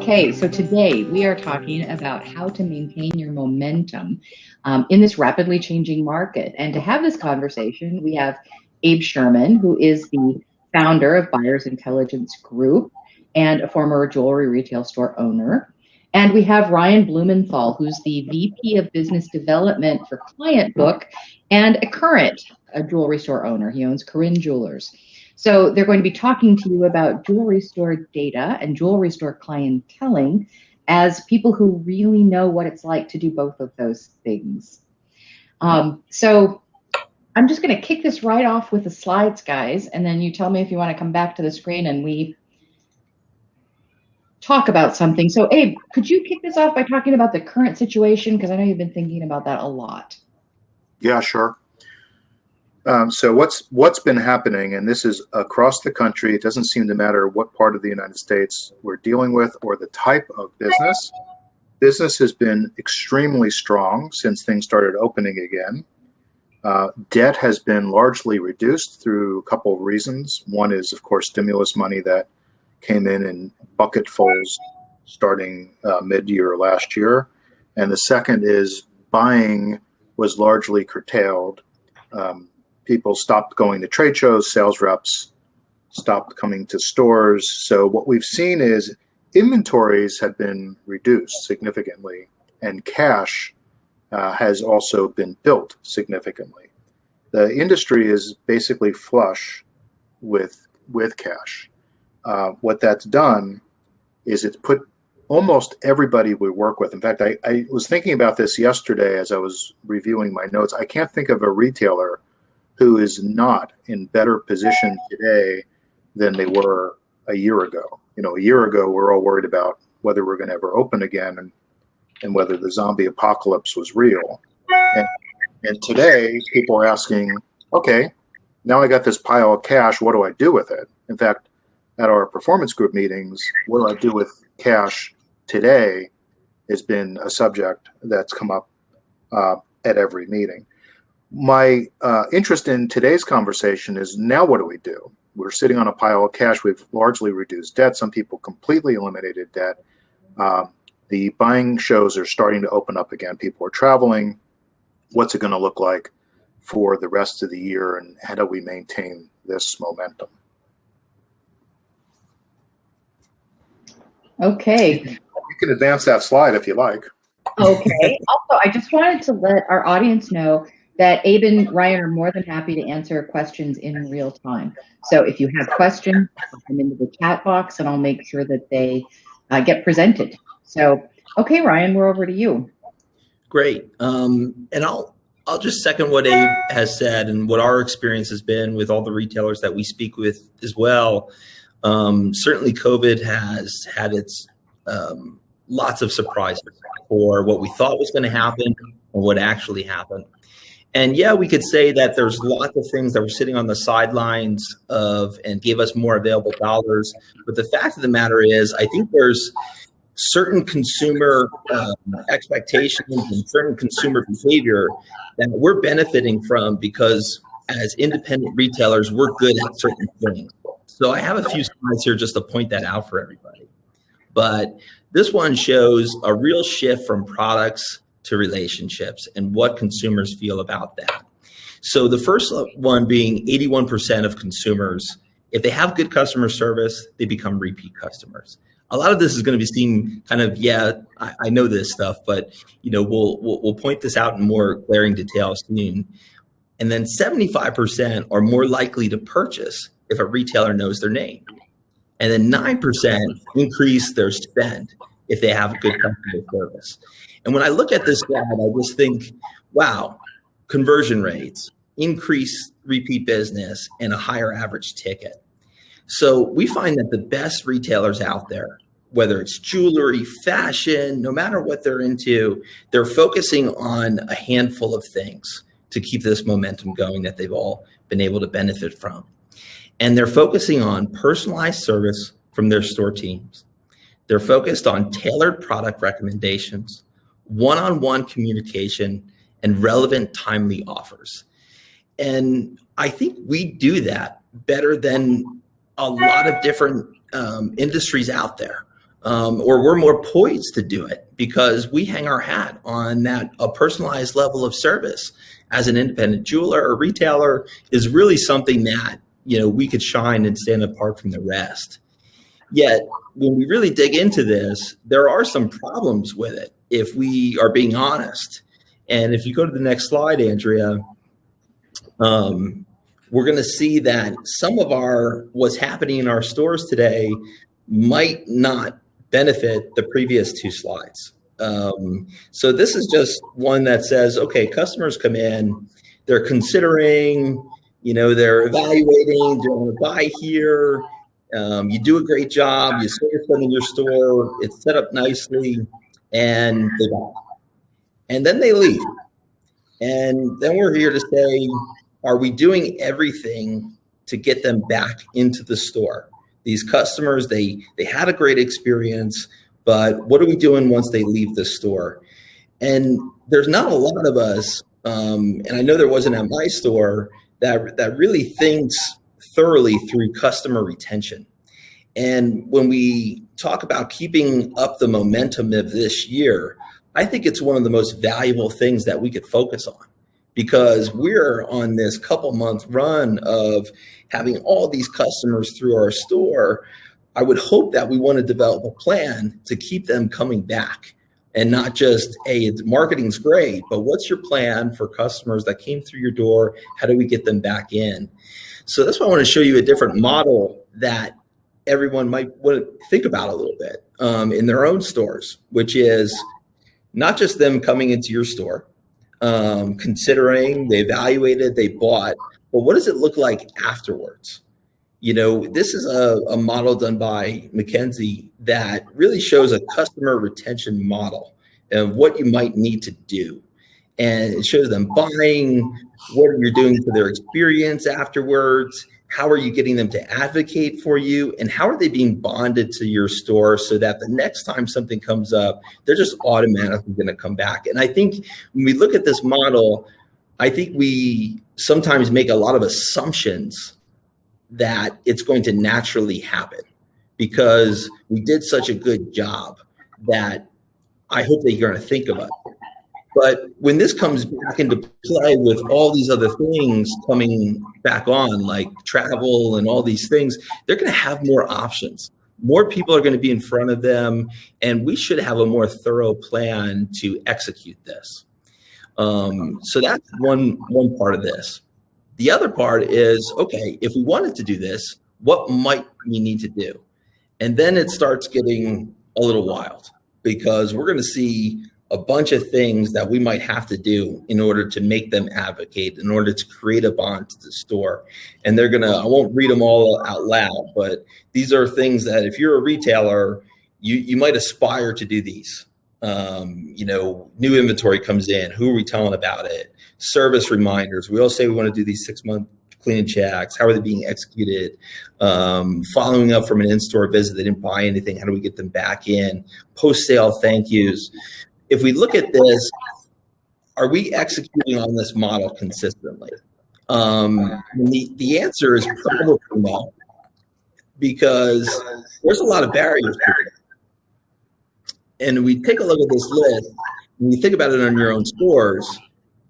Okay, so today we are talking about how to maintain your momentum in this rapidly changing market. And to have this conversation, we have Abe Sherman, who is the founder of Buyers Intelligence Group and a former jewelry retail store owner. And we have Ryan Blumenthal, who's the VP of Business Development for Client Book and a current jewelry store owner. He owns Corinne Jewelers. So they're going to be talking to you about jewelry store data and jewelry store clienteling as people who really know what it's like to do both of those things. So I'm just going to kick this right off with the slides, guys, and then you tell me if you want to come back to the screen and we talk about something. So Abe, could you kick this off by talking about the current situation? Because I know you've been thinking about that a lot. Yeah, sure. So what's been happening, and this is across the country, it doesn't seem to matter what part of the United States we're dealing with or the type of business. Business has been extremely strong since things started opening again. Debt has been largely reduced through a couple of reasons. One is, of course, stimulus money that came in bucketfuls starting mid-year last year. And the second is buying was largely curtailed. People stopped going to trade shows, sales reps stopped coming to stores. So what we've seen is inventories have been reduced significantly, and cash has also been built significantly. The industry is basically flush with cash. What that's done is it's put almost everybody we work with. In fact, I was thinking about this yesterday as I was reviewing my notes. I can't think of a retailer who is not in better position today than they were a year ago. You know, a year ago, we're all worried about whether we're going to ever open again and whether the zombie apocalypse was real. And today, people are asking, okay, now I got this pile of cash, what do I do with it? In fact, at our performance group meetings, what do I do with cash today has been a subject that's come up at every meeting. My interest in today's conversation is now what do we do? We're sitting on a pile of cash. We've largely reduced debt. Some people completely eliminated debt. The buying shows are starting to open up again. People are traveling. What's it going to look like for the rest of the year, and how do we maintain this momentum? Okay. You can advance that slide if you like. Okay. Also, I just wanted to let our audience know that Abe and Ryan are more than happy to answer questions in real time. So if you have questions, put them into the chat box and I'll make sure that they get presented. So, okay, Ryan, we're over to you. Great. And I'll just second what Abe has said and what our experience has been with all the retailers that we speak with as well. Certainly COVID has had its lots of surprises for what we thought was going to happen and what actually happened. And yeah, we could say that there's lots of things that were sitting on the sidelines of and gave us more available dollars. But the fact of the matter is, I think there's certain consumer expectations and certain consumer behavior that we're benefiting from because as independent retailers, we're good at certain things. So I have a few slides here just to point that out for everybody. But this one shows a real shift from products to relationships and what consumers feel about that. So the first one being 81% of consumers, if they have good customer service, they become repeat customers. A lot of this is going to be seen kind of, yeah, I know this stuff, but you know, we'll point this out in more glaring detail soon. And then 75% are more likely to purchase if a retailer knows their name. And then 9% increase their spend if they have good customer service. And when I look at this slide, I just think, wow, conversion rates, increased repeat business, and a higher average ticket. So we find that the best retailers out there, whether it's jewelry, fashion, no matter what they're into, they're focusing on a handful of things to keep this momentum going that they've all been able to benefit from. And they're focusing on personalized service from their store teams. They're focused on tailored product recommendations, one-on-one communication, and relevant, timely offers. And I think we do that better than a lot of different industries out there. or we're more poised to do it because we hang our hat on that a personalized level of service as an independent jeweler or retailer is really something that, we could shine and stand apart from the rest. Yet when we really dig into this, there are some problems with it if we are being honest. And if you go to the next slide, Andrea, we're going to see that some of what's happening in our stores today might not benefit the previous two slides. So this is just one that says, okay, customers come in, they're considering, they're evaluating, do you want to buy here? You do a great job, you sort of in your store, it's set up nicely, and they buy. And then they leave. And then we're here to say, are we doing everything to get them back into the store? These customers, they had a great experience, but what are we doing once they leave the store? And there's not a lot of us, and I know there wasn't at my store, that really thinks thoroughly through customer retention. And when we talk about keeping up the momentum of this year, I think it's one of the most valuable things that we could focus on, because we're on this couple month run of having all these customers through our store. I would hope that we want to develop a plan to keep them coming back, and not just, hey, marketing's great, but what's your plan for customers that came through your door? How do we get them back in? So that's why I want to show you a different model that everyone might want to think about a little bit in their own stores, which is not just them coming into your store, considering, they evaluated, they bought, but what does it look like afterwards? This is a model done by McKinsey that really shows a customer retention model of what you might need to do. And it shows them buying, what you're doing for their experience afterwards, how are you getting them to advocate for you, and how are they being bonded to your store so that the next time something comes up, they're just automatically going to come back. And I think when we look at this model, I think we sometimes make a lot of assumptions that it's going to naturally happen because we did such a good job that I hope that you're going to think about it. But when this comes back into play with all these other things coming back on, like travel and all these things, they're going to have more options. More people are going to be in front of them, and we should have a more thorough plan to execute this. So that's one part of this. The other part is, okay, if we wanted to do this, what might we need to do? And then it starts getting a little wild because we're going to see a bunch of things that we might have to do in order to make them advocate, in order to create a bond to the store. And I won't read them all out loud, but these are things that if you're a retailer, you might aspire to do these. New inventory comes in, who are we telling about it? Service reminders. We all say we want to do these 6-month clean checks. How are they being executed? Following up from an in-store visit, they didn't buy anything. How do we get them back in? Post-sale thank yous. If we look at this, are we executing on this model consistently? The answer is probably no, because there's a lot of barriers to it. And we take a look at this list, and you think about it on your own stores,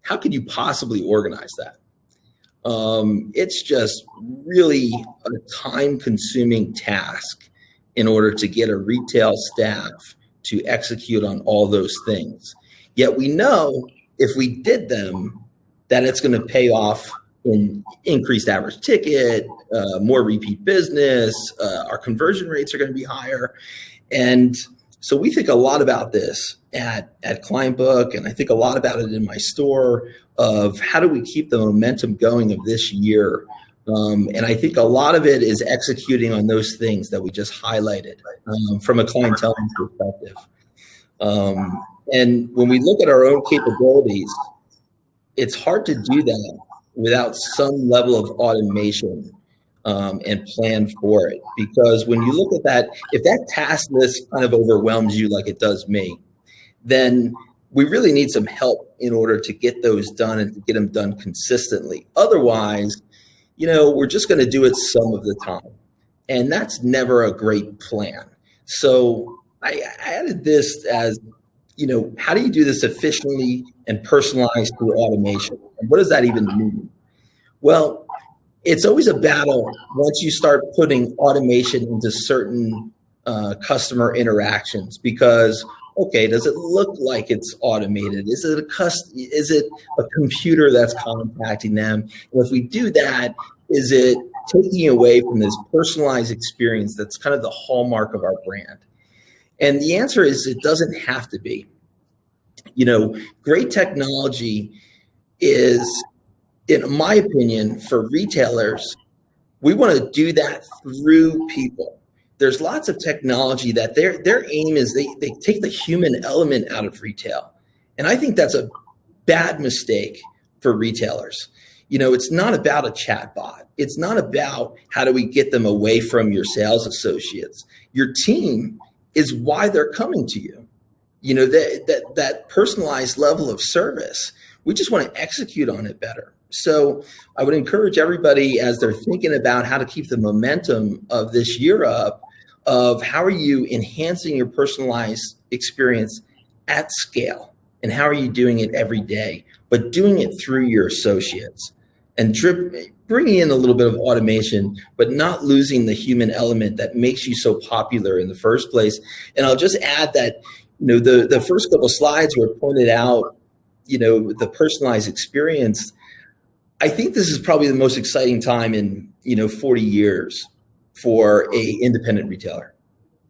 how could you possibly organize that? It's just really a time-consuming task in order to get a retail staff to execute on all those things. Yet we know if we did them, that it's going to pay off in increased average ticket, more repeat business, our conversion rates are going to be higher. And so we think a lot about this at Clientbook, and I think a lot about it in my store of how do we keep the momentum going of this year. And I think a lot of it is executing on those things that we just highlighted from a clienteling perspective. And when we look at our own capabilities, it's hard to do that without some level of automation and plan for it. Because when you look at that, if that task list kind of overwhelms you like it does me, then we really need some help in order to get those done and to get them done consistently. Otherwise, we're just going to do it some of the time. And that's never a great plan. So I added this as, how do you do this efficiently and personalized through automation? And what does that even mean? Well, it's always a battle once you start putting automation into certain customer interactions because, okay, does it look like it's automated? Is it a computer that's contacting them? And if we do that, is it taking away from this personalized experience that's kind of the hallmark of our brand? And the answer is it doesn't have to be. Great technology is, in my opinion, for retailers, we want to do that through people. There's lots of technology that their aim is they take the human element out of retail. And I think that's a bad mistake for retailers. It's not about a chatbot. It's not about how do we get them away from your sales associates. Your team is why they're coming to you. That personalized level of service, we just want to execute on it better. So I would encourage everybody as they're thinking about how to keep the momentum of this year up, of how are you enhancing your personalized experience at scale, and how are you doing it every day, but doing it through your associates and bringing in a little bit of automation, but not losing the human element that makes you so popular in the first place. And I'll just add that, the first couple of slides were pointed out, the personalized experience. I think this is probably the most exciting time in 40 years for a independent retailer.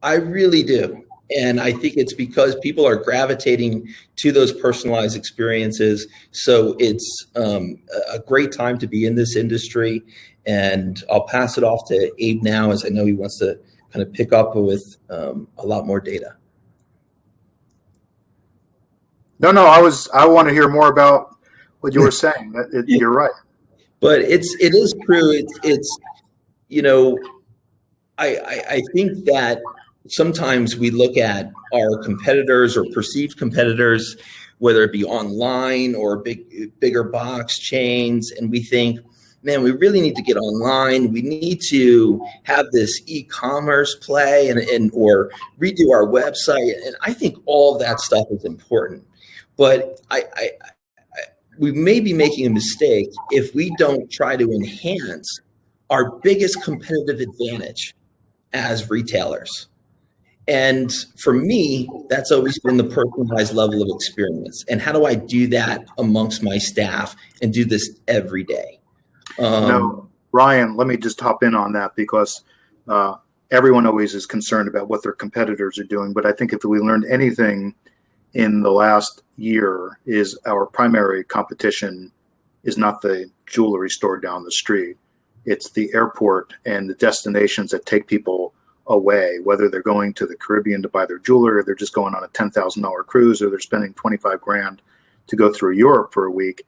I really do. And I think it's because people are gravitating to those personalized experiences. So it's a great time to be in this industry. And I'll pass it off to Abe now, as I know he wants to kind of pick up with a lot more data. No, I want to hear more about what you were saying. You're right. But it is true. It's I think that sometimes we look at our competitors or perceived competitors, whether it be online or bigger box chains, and we think, man, we really need to get online. We need to have this e-commerce play and or redo our website. And I think all of that stuff is important. But we may be making a mistake if we don't try to enhance our biggest competitive advantage as retailers. And for me, that's always been the personalized level of experience. And how do I do that amongst my staff and do this every day? Ryan, let me just hop in on that because everyone always is concerned about what their competitors are doing. But I think if we learned anything in the last year is our primary competition is not the jewelry store down the street. It's the airport and the destinations that take people away, whether they're going to the Caribbean to buy their jewelry or they're just going on a $10,000 cruise or they're spending 25 grand to go through Europe for a week.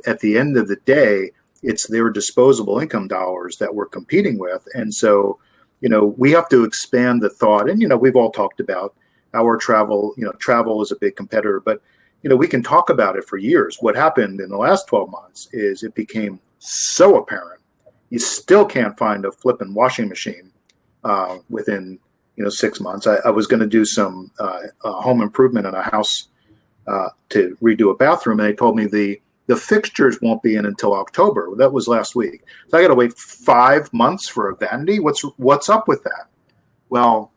At the end of the day, it's their disposable income dollars that we're competing with. And so, we have to expand the thought. And, we've all talked about our travel, travel is a big competitor, but, we can talk about it for years. What happened in the last 12 months is it became so apparent. You still can't find a flipping washing machine within, 6 months. I was going to do some home improvement in a house to redo a bathroom, and they told me the fixtures won't be in until October. That was last week. So I got to wait 5 months for a vanity. What's up with that? Well,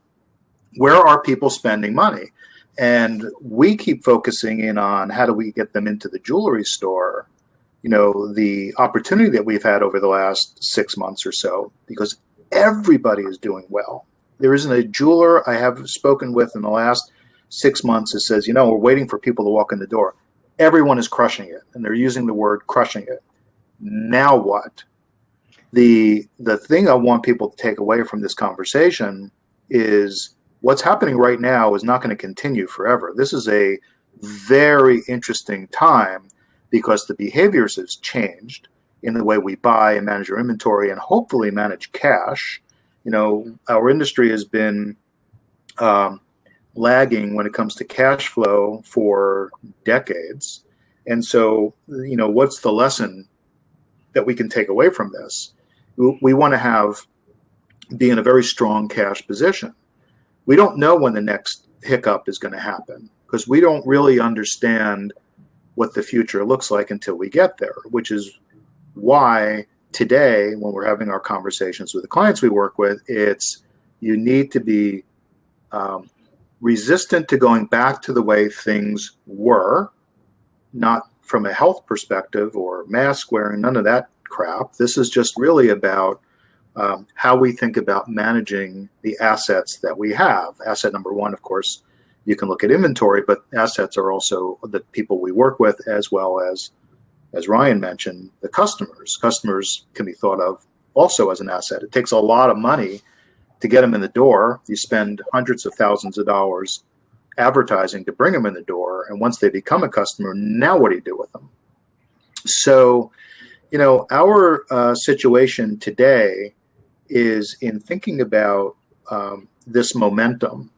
where are people spending money? And we keep focusing in on how do we get them into the jewelry store. The opportunity that we've had over the last 6 months or so, because everybody is doing well. There isn't a jeweler I have spoken with in the last 6 months that says, we're waiting for people to walk in the door. Everyone is crushing it, and they're using the word crushing it. Now what? The thing I want people to take away from this conversation is what's happening right now is not going to continue forever. This is a very interesting time because the behaviors has changed in the way we buy and manage our inventory and hopefully manage cash. Our industry has been lagging when it comes to cash flow for decades. And so, what's the lesson that we can take away from this? We want to be in a very strong cash position. we don't know when the next hiccup is going to happen because we don't really understand what the future looks like until we get there, which is why today, when we're having our conversations with the clients we work with, it's you need to be resistant to going back to the way things were, not from a health perspective or mask wearing, none of that crap. This is just really about how we think about managing the assets that we have. Asset number one, of course, you can look at inventory, but assets are also the people we work with, as well as Ryan mentioned, the customers. Customers can be thought of also as an asset. It takes a lot of money to get them in the door. You spend hundreds of thousands of dollars advertising to bring them in the door. And once they become a customer, now what do you do with them? So, our situation today is in thinking about this momentum.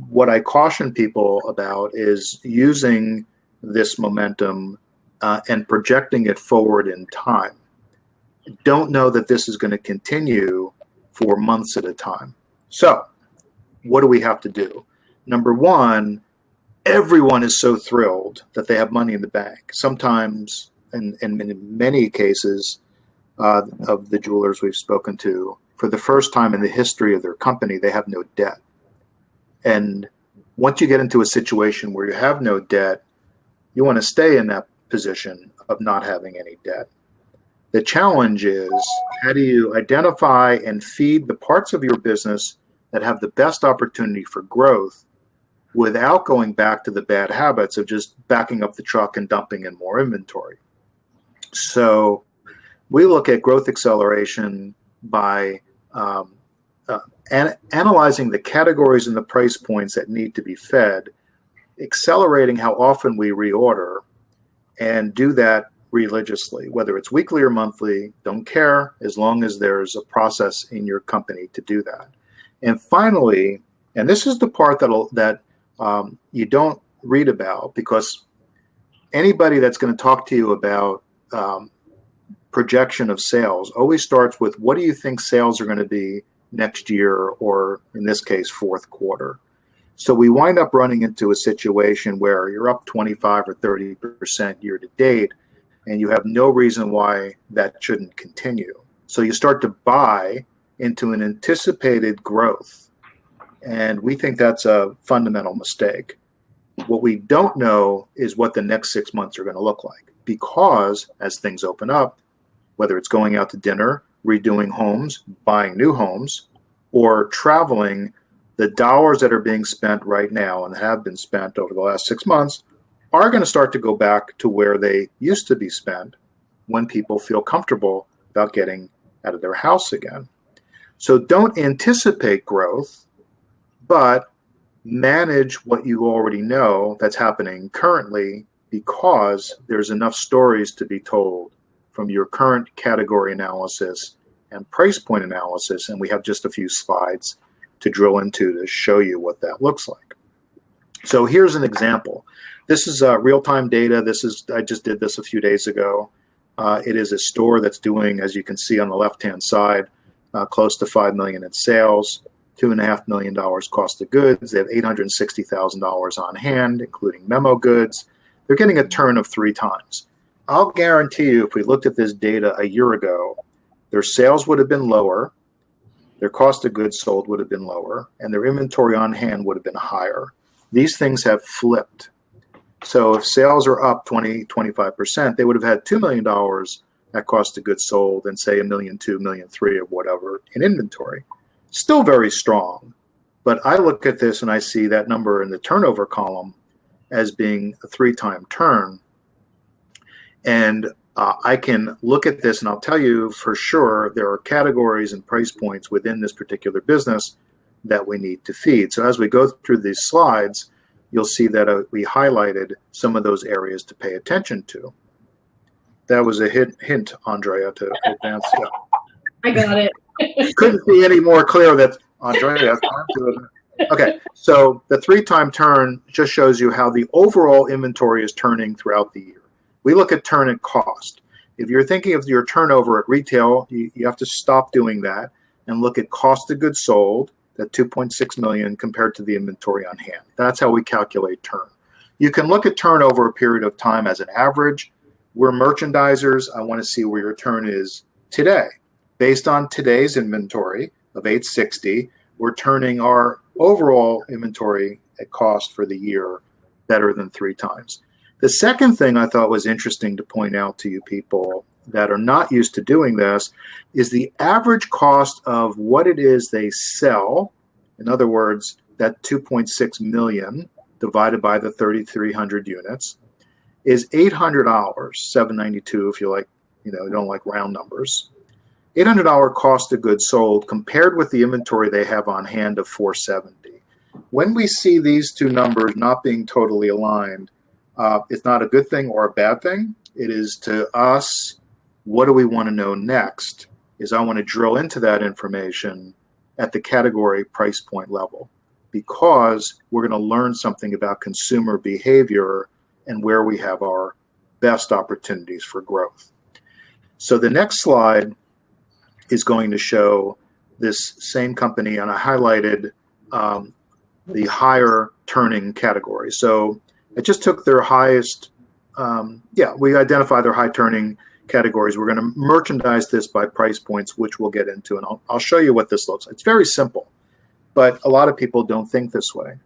What I caution people about is using this momentum and projecting it forward in time. Don't know that this is going to continue for months at a time. So what do we have to do? Number one, everyone is so thrilled that they have money in the bank. Sometimes, and in many cases of the jewelers we've spoken to, for the first time in the history of their company, they have no debt. And once you get into a situation where you have no debt, you want to stay in that position of not having any debt. The challenge is, how do you identify and feed the parts of your business that have the best opportunity for growth without going back to the bad habits of just backing up the truck and dumping in more inventory? So we look at growth acceleration by analyzing the categories and the price points that need to be fed, accelerating how often we reorder, and do that religiously, whether it's weekly or monthly, don't care, as long as there's a process in your company to do that. And finally, and this is the part that you don't read about, because anybody that's going to talk to you about projection of sales always starts with, what do you think sales are going to be next year, or in this case, fourth quarter? So we wind up running into a situation where you're up 25 or 30% year to date, and you have no reason why that shouldn't continue. So you start to buy into an anticipated growth, and we think that's a fundamental mistake. What we don't know is what the next 6 months are going to look like, because as things open up, whether it's going out to dinner, redoing homes, buying new homes, or traveling, the dollars that are being spent right now and have been spent over the last 6 months are going to start to go back to where they used to be spent when people feel comfortable about getting out of their house again. So don't anticipate growth, but manage what you already know that's happening currently, because there's enough stories to be told from your current category analysis and price point analysis. And we have just a few slides to drill into to show you what that looks like. So here's an example. This is real-time data. I just did this a few days ago. It is a store that's doing, as you can see on the left-hand side, close to $5 million in sales, $2.5 million cost of goods. They have $860,000 on hand, including memo goods. They're getting a turn of 3 times. I'll guarantee you, if we looked at this data a year ago, their sales would have been lower, their cost of goods sold would have been lower, and their inventory on hand would have been higher. These things have flipped. So if sales are up 20, 25%, they would have had $2 million at cost of goods sold and say $1.2 million, $1.3 million of whatever in inventory. Still very strong. But I look at this and I see that number in the turnover column as being a 3-time turn. And I can look at this and I'll tell you for sure there are categories and price points within this particular business that we need to feed. So as we go through these slides, you'll see that we highlighted some of those areas to pay attention to. That was a hint, Andrea, to advance. I got it. Couldn't be any more clear that Andrea. Okay, so the 3-time turn just shows you how the overall inventory is turning throughout the year. We look at turn at cost. If you're thinking of your turnover at retail, you have to stop doing that and look at cost of goods sold that 2.6 million compared to the inventory on hand. That's how we calculate turn. You can look at turn over a period of time as an average. We're merchandisers. I want to see where your turn is today. Based on today's inventory of 860, we're turning our overall inventory at cost for the year better than 3 times. The second thing I thought was interesting to point out to you people that are not used to doing this is the average cost of what it is they sell. In other words, that 2.6 million divided by the 3,300 units is $800, $792 if you like, you don't like round numbers. $800 cost of goods sold compared with the inventory they have on hand of $470. When we see these two numbers not being totally aligned, it's not a good thing or a bad thing. It is to us, what do we want to know next? Is I want to drill into that information at the category price point level, because we're going to learn something about consumer behavior and where we have our best opportunities for growth. So the next slide is going to show this same company, and I highlighted the higher turning category. So I just took their highest, we identify their high turning categories. We're going to merchandise this by price points, which we'll get into, and I'll show you what this looks like. It's very simple, but a lot of people don't think this way.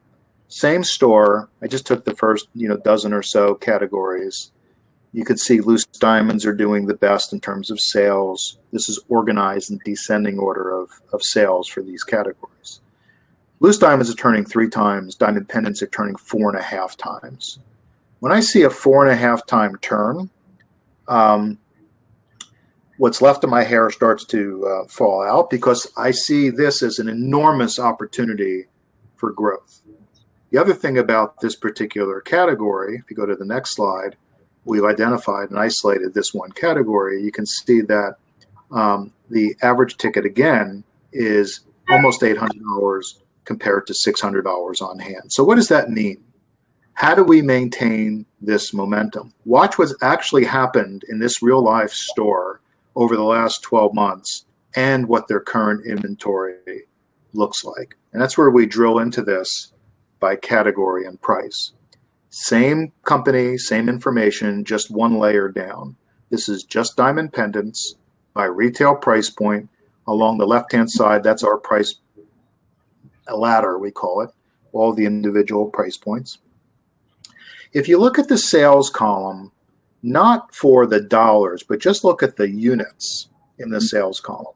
Same store. I just took the first, dozen or so categories. You could see loose diamonds are doing the best in terms of sales. This is organized in descending order of sales for these categories. Loose diamonds are turning 3 times. Diamond pendants are turning 4.5 times. When I see a 4.5 time turn, what's left of my hair starts to fall out, because I see this as an enormous opportunity for growth. The other thing about this particular category, if you go to the next slide, we've identified and isolated this one category. You can see that the average ticket, again, is almost $800 compared to $600 on hand. So what does that mean? How do we maintain this momentum? Watch what's actually happened in this real life store over the last 12 months and what their current inventory looks like. And that's where we drill into this by category and price. Same company, same information, just one layer down. This is just diamond pendants by retail price point. Along the left-hand side, that's our price ladder, we call it, all the individual price points. If you look at the sales column, not for the dollars, but just look at the units in the sales column,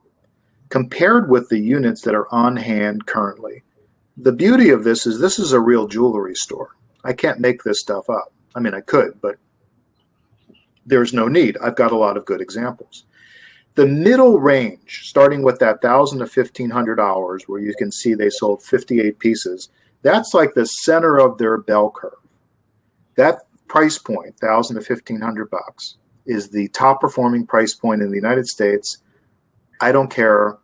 compared with the units that are on hand currently. The beauty of this is a real jewelry store. I can't make this stuff up. I mean, I could, but there's no need. I've got a lot of good examples. The middle range, starting with that $1,000 to $1,500, where you can see they sold 58 pieces, that's like the center of their bell curve. That price point, $1,000 to $1,500, is the top performing price point in the United States. I don't care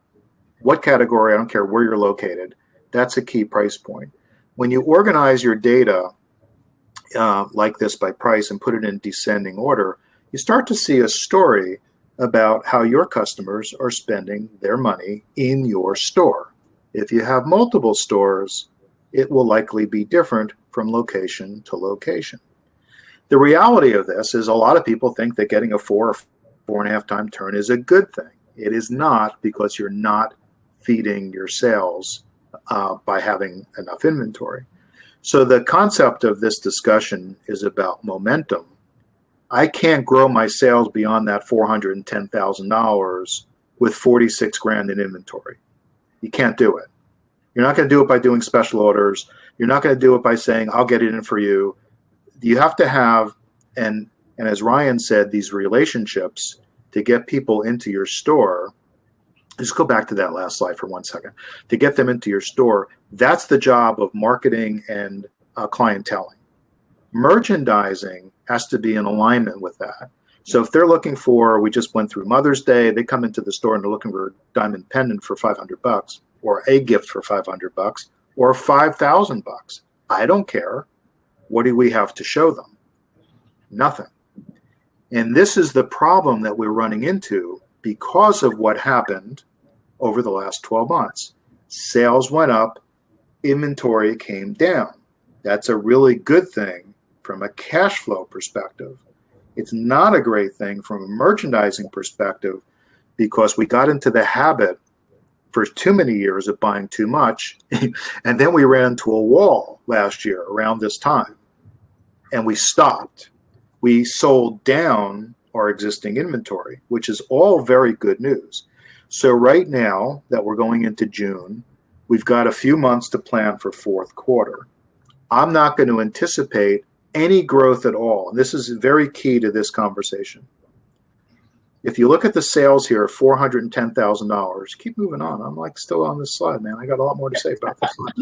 what category, I don't care where you're located. That's a key price point. When you organize your data like this by price and put it in descending order, you start to see a story about how your customers are spending their money in your store. If you have multiple stores, it will likely be different from location to location. The reality of this is a lot of people think that getting a 4 or 4.5 time turn is a good thing. It is not, because you're not feeding your sales by having enough inventory. So the concept of this discussion is about momentum. I can't grow my sales beyond that $410,000 with 46 grand in inventory. You can't do it. You're not going to do it by doing special orders. You're not going to do it by saying, I'll get it in for you. You have to have, and as Ryan said, these relationships to get people into your store. Just go back to that last slide for 1 second. To get them into your store, that's the job of marketing and clienteling. Merchandising has to be in alignment with that. So if they're looking for, we just went through Mother's Day, they come into the store and they're looking for a diamond pendant for $500, or a gift for $500, or $5,000. I don't care. What do we have to show them? Nothing. And this is the problem that we're running into because of what happened over the last 12 months. Sales went up, inventory came down. That's a really good thing from a cash flow perspective. It's not a great thing from a merchandising perspective because we got into the habit for too many years of buying too much. And then we ran into a wall last year around this time and we stopped. We sold down our existing inventory, which is all very good news. So right now that we're going into June, we've got a few months to plan for fourth quarter. I'm not going to anticipate any growth at all. And this is very key to this conversation. If you look at the sales here, $410,000, keep moving on. I'm like still on this slide, man. I got a lot more to say about this slide.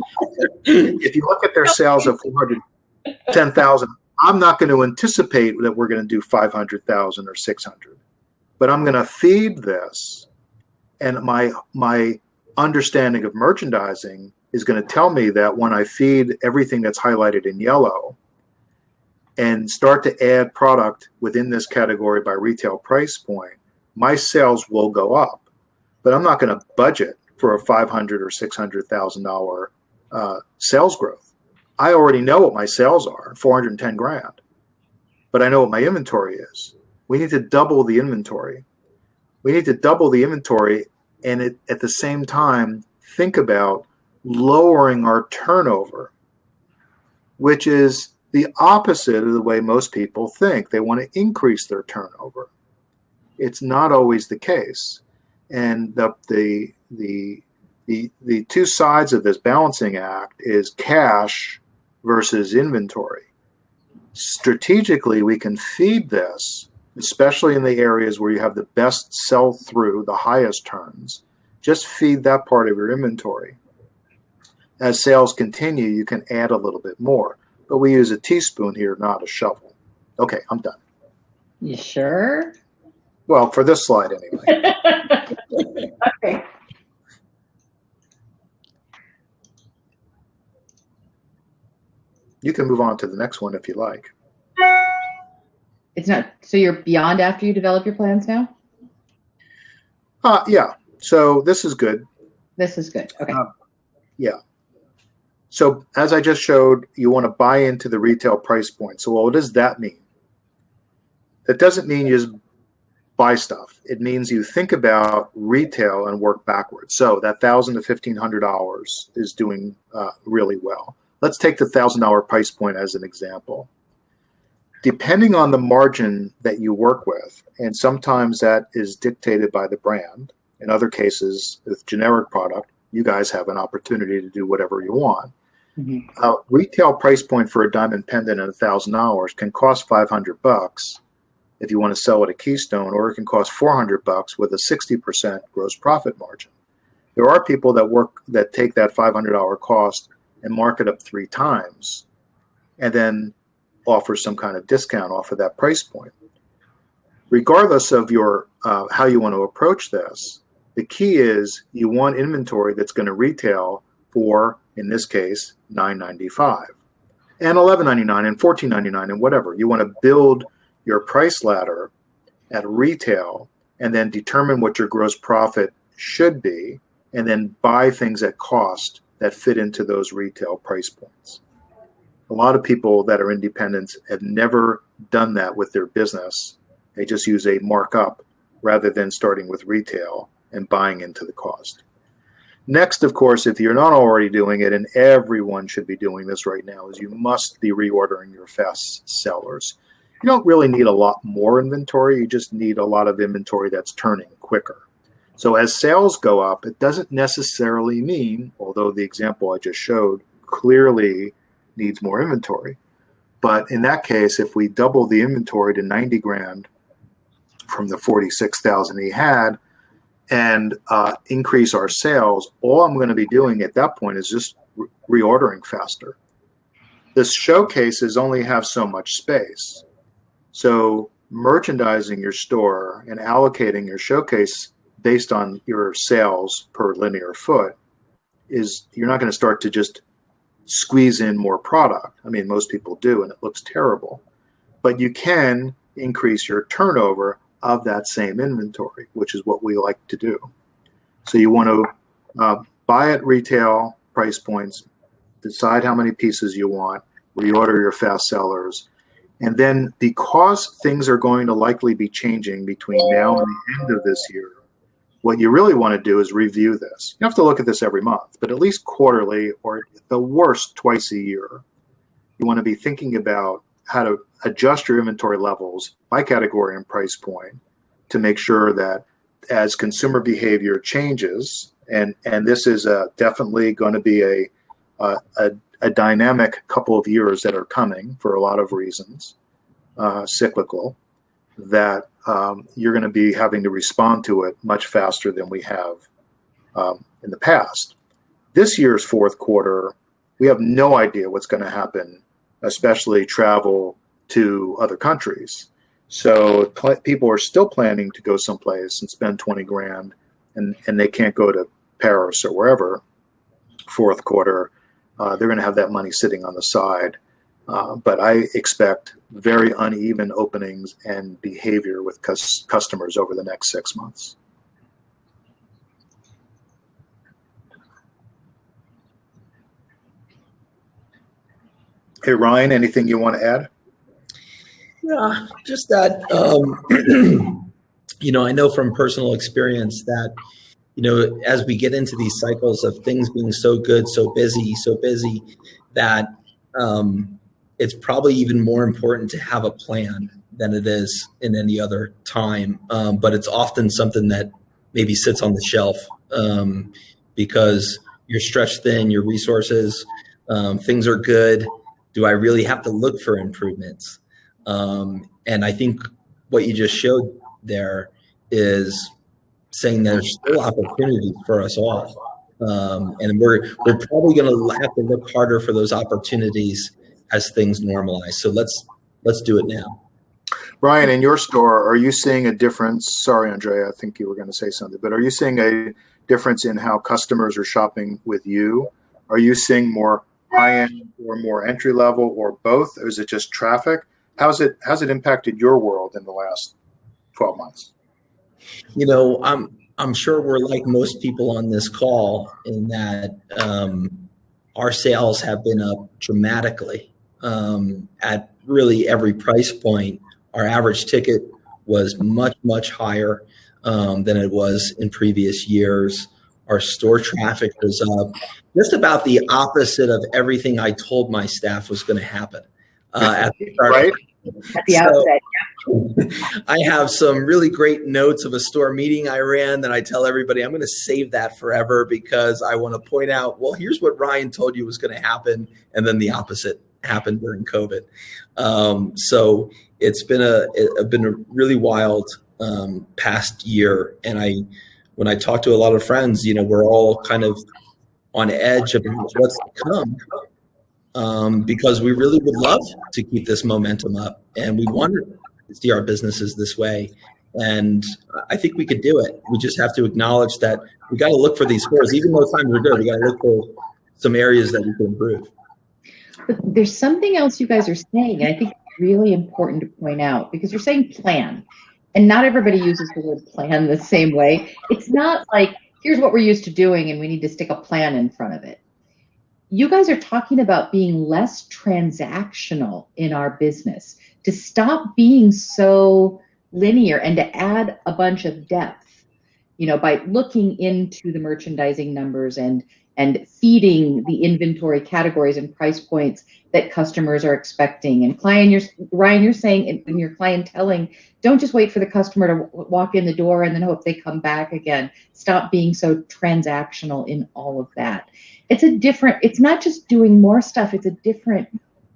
If you look at their sales of $410,000, I'm not going to anticipate that we're going to do 500,000 or 600, but I'm going to feed this. And my understanding of merchandising is going to tell me that when I feed everything that's highlighted in yellow and start to add product within this category by retail price point, my sales will go up. But I'm not going to budget for a $500,000 or $600,000 sales growth. I already know what my sales are, 410 grand, but I know what my inventory is. We need to double the inventory. We need to double the inventory and at the same time think about lowering our turnover, which is the opposite of the way most people think. They want to increase their turnover. It's not always the case. And the two sides of this balancing act is cash versus inventory. Strategically, we can feed this, especially in the areas where you have the best sell-through, the highest turns. Just feed that part of your inventory. As sales continue, you can add a little bit more. But we use a teaspoon here, not a shovel. Okay, I'm done. You sure? Well, for this slide anyway. Okay. You can move on to the next one if you like. It's not, so you're beyond after you develop your plans now? Yeah, so this is good. This is good. Okay. Yeah. So as I just showed, you want to buy into the retail price point. So what does that mean? That doesn't mean you just buy stuff. It means you think about retail and work backwards. So that $1,000 to $1,500 is doing really well. Let's take the $1,000 price point as an example. Depending on the margin that you work with, and sometimes that is dictated by the brand. In other cases, with generic product, you guys have an opportunity to do whatever you want. Mm-hmm. Retail price point for a diamond pendant at $1,000 can cost $500 if you want to sell it at Keystone, or it can cost $400 with a 60% gross profit margin. There are people that take that $500 cost and mark it up 3 times, and then offer some kind of discount off of that price point. Regardless of your how you want to approach this, the key is you want inventory that's going to retail for, in this case, $9.95 and $11.99 and $14.99 and whatever. You want to build your price ladder at retail and then determine what your gross profit should be, and then buy things at cost that fit into those retail price points. A lot of people that are independents have never done that with their business. They just use a markup rather than starting with retail and buying into the cost. Next, of course, if you're not already doing it, and everyone should be doing this right now, is you must be reordering your fast sellers. You don't really need a lot more inventory. You just need a lot of inventory that's turning quicker. So as sales go up, it doesn't necessarily mean, although the example I just showed clearly needs more inventory. But in that case, if we double the inventory to 90 grand from the 46,000 he had and increase our sales, all I'm going to be doing at that point is just reordering faster. The showcases only have so much space. So merchandising your store and allocating your showcase based on your sales per linear foot is, you're not going to start to just squeeze in more product. I mean, most people do, and it looks terrible. But you can increase your turnover of that same inventory, which is what we like to do. So you want to buy at retail price points, decide how many pieces you want, reorder your fast sellers. And then because things are going to likely be changing between now and the end of this year, what you really want to do is review this. You don't have to look at this every month, but at least quarterly, or at the worst twice a year. You want to be thinking about how to adjust your inventory levels by category and price point to make sure that as consumer behavior changes, and this is definitely going to be a dynamic couple of years that are coming for a lot of reasons, cyclical, that you're going to be having to respond to it much faster than we have in the past. This year's fourth quarter, we have no idea what's going to happen, especially travel to other countries. So people are still planning to go someplace and spend 20 grand, and they can't go to Paris or wherever fourth quarter. They're going to have that money sitting on the side. But I expect very uneven openings and behavior with customers over the next 6 months. Hey, Ryan, anything you want to add? Yeah, just that, I know from personal experience that, as we get into these cycles of things being so good, so busy, that it's probably even more important to have a plan than it is in any other time. But it's often something that maybe sits on the shelf because you're stretched thin, your resources, things are good. Do I really have to look for improvements? And I think what you just showed there is saying there's still opportunities for us all. And we're probably going to have to look harder for those opportunities as things normalize. So let's do it now. Ryan, in your store, are you seeing a difference? Sorry, Andrea, I think you were going to say something, but are you seeing a difference in how customers are shopping with you? Are you seeing more high-end or more entry-level or both? Or is it just traffic? How's it impacted your world in the last 12 months? I'm sure we're like most people on this call in that our sales have been up dramatically at really every price point. Our average ticket was much, much higher than it was in previous years. Our store traffic was up, just about the opposite of everything I told my staff was going to happen. At the start. Right? At the outset. I have some really great notes of a store meeting I ran that I tell everybody I'm going to save that forever because I want to point out, well, here's what Ryan told you was going to happen. And then the opposite happened during COVID. So it's been a really wild past year. And when I talk to a lot of friends, we're all kind of on edge about what's to come. Because we really would love to keep this momentum up and we want to see our businesses this way. And I think we could do it. We just have to acknowledge that we got to look for these scores. Even though times are good, we got to look for some areas that we can improve. But there's something else you guys are saying, and I think it's really important to point out because you're saying plan. And not everybody uses the word plan the same way. It's not like, here's what we're used to doing and we need to stick a plan in front of it. You guys are talking about being less transactional in our business, to stop being so linear and to add a bunch of depth, by looking into the merchandising numbers and feeding the inventory categories and price points that customers are expecting. And Ryan, you're saying in your clienteling, don't just wait for the customer to walk in the door and then hope they come back again. Stop being so transactional in all of that. It's not just doing more stuff, it's a different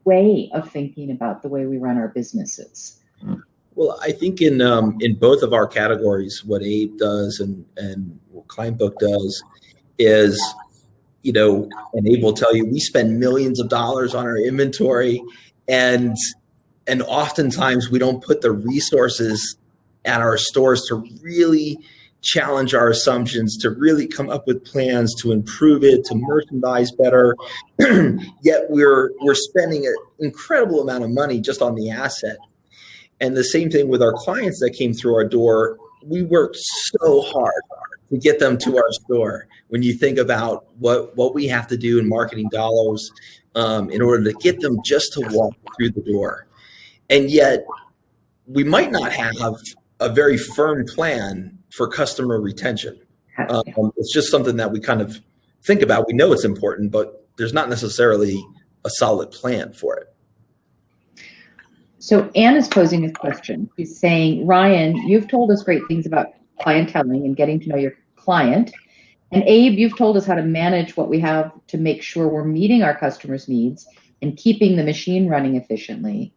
way of thinking about the way we run our businesses. Well, I think in both of our categories, what Abe does and what Clientbook does is, and Abe will tell you, we spend millions of dollars on our inventory and oftentimes we don't put the resources at our stores to really challenge our assumptions, to really come up with plans to improve it, to merchandise better. Yet we're spending an incredible amount of money just on the asset. And the same thing with our clients that came through our door. We worked so hard to get them to our store. When you think about what we have to do in marketing dollars in order to get them just to walk through the door. And yet we might not have a very firm plan for customer retention. It's just something that we kind of think about. We know it's important, but there's not necessarily a solid plan for it. So Anne is posing a question. She's saying, Ryan, you've told us great things about clienteling and getting to know your client. And Abe, you've told us how to manage what we have to make sure we're meeting our customers' needs and keeping the machine running efficiently.